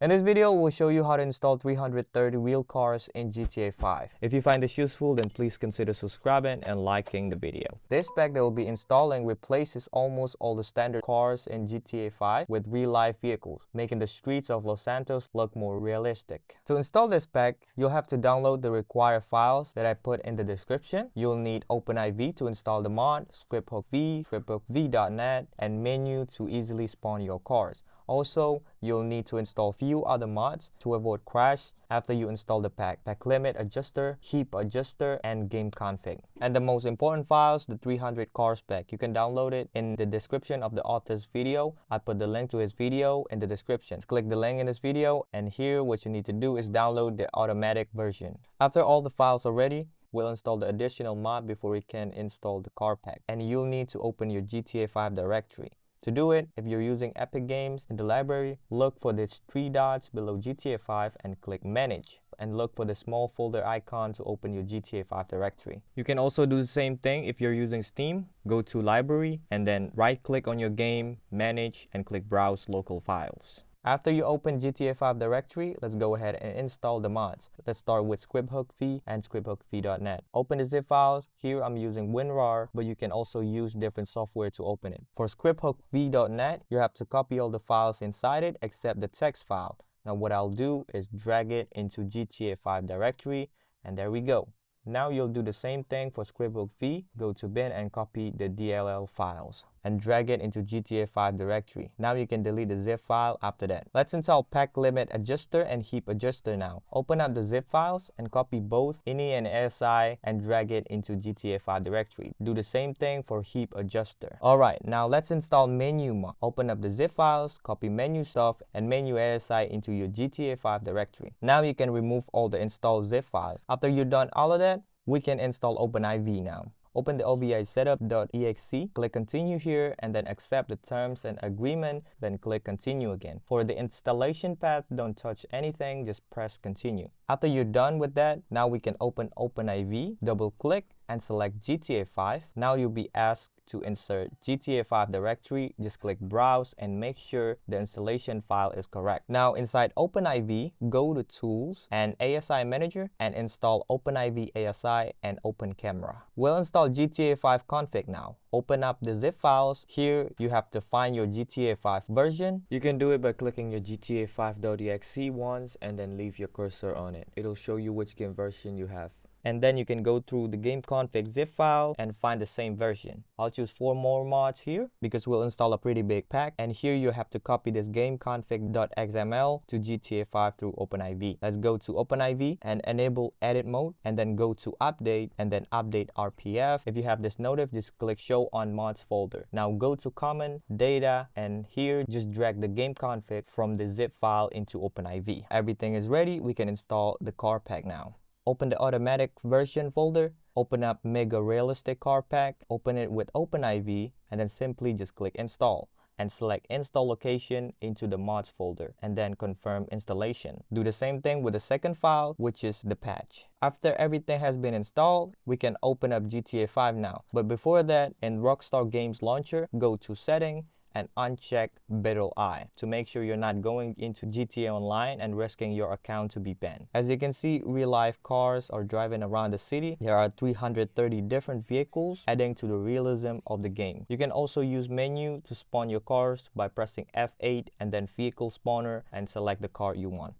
In this video, we'll show you how to install 330 real cars in GTA 5. If you find this useful, then please consider subscribing and liking the video. This pack that we'll be installing replaces almost all the standard cars in GTA 5 with real-life vehicles, making the streets of Los Santos look more realistic. To install this pack, you'll have to download the required files that I put in the description. You'll need OpenIV to install the mod, scripthookv, scripthookv.net, and menu to easily spawn your cars. Also, you'll need to install few other mods to avoid crash after you install the pack limit adjuster, heap adjuster, and game config. And the most important files, the 300 cars pack. You can download it in the description of the author's video. I put the link to his video in the description. Just click the link in this video, and here what you need to do is download the automatic version. After all the files are ready, we'll install the additional mod before we can install the car pack. And you'll need to open your GTA 5 directory. To do it, if you're using Epic Games in the library, look for these 3 dots below GTA 5 and click Manage. And look for the small folder icon to open your GTA 5 directory. You can also do the same thing if you're using Steam. Go to Library and then right-click on your game, Manage, and click Browse Local Files. After you open GTA 5 directory, let's go ahead and install the mods. Let's start with scripthookv and scripthookv.net. Open the zip files. Here I'm using WinRAR, but you can also use different software to open it. For scripthookv.net, you have to copy all the files inside it except the text file. Now what I'll do is drag it into GTA 5 directory, and there we go. Now you'll do the same thing for scripthookv. Go to bin and copy the DLL files and drag it into GTA 5 directory. Now you can delete the zip file after that. Let's install pack limit adjuster and heap adjuster now. Open up the zip files and copy both ini and ASI and drag it into GTA 5 directory. Do the same thing for heap adjuster. Alright, now let's install menu mod. Open up the zip files, copy menu stuff and menu ASI into your GTA 5 directory. Now you can remove all the installed zip files. After you've done all of that, we can install OpenIV now. Open the OVI setup.exe, click continue here, and then accept the terms and agreement, then click continue again. For the installation path, don't touch anything, just press continue. After you're done with that, now we can open OpenIV, double click, and select GTA 5. Now you'll be asked to insert GTA 5 directory. Just click browse and make sure the installation file is correct. Now inside OpenIV, go to tools and ASI manager and install OpenIV ASI and Open Camera. We'll install GTA 5 config now. Open up the zip files. Here you have to find your GTA 5 version. You can do it by clicking your GTA 5.exe once and then leave your cursor on it. It'll show you which game version you have. And then you can go through the game config zip file and find the same version. I'll choose 4 more mods here because we'll install a pretty big pack. And here you have to copy this game config.xml to GTA 5 through OpenIV. Let's go to OpenIV and enable edit mode and then go to update and then update RPF. If you have this notif, just click show on mods folder. Now go to common data and here just drag the game config from the zip file into OpenIV. Everything is ready. We can install the car pack now. Open the automatic version folder, open up Mega Realistic Car Pack, open it with OpenIV, and then simply just click install and select install location into the mods folder and then confirm installation. Do the same thing with the second file, which is the patch. After everything has been installed, we can open up GTA 5 now. But before that, in Rockstar Games Launcher, go to setting and uncheck BitLI to make sure you're not going into GTA Online and risking your account to be banned. As you can see, real-life cars are driving around the city. There are 330 different vehicles, adding to the realism of the game. You can also use menu to spawn your cars by pressing F8 and then vehicle spawner and select the car you want.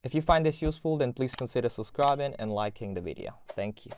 If you find this useful, then please consider subscribing and liking the video. Thank you.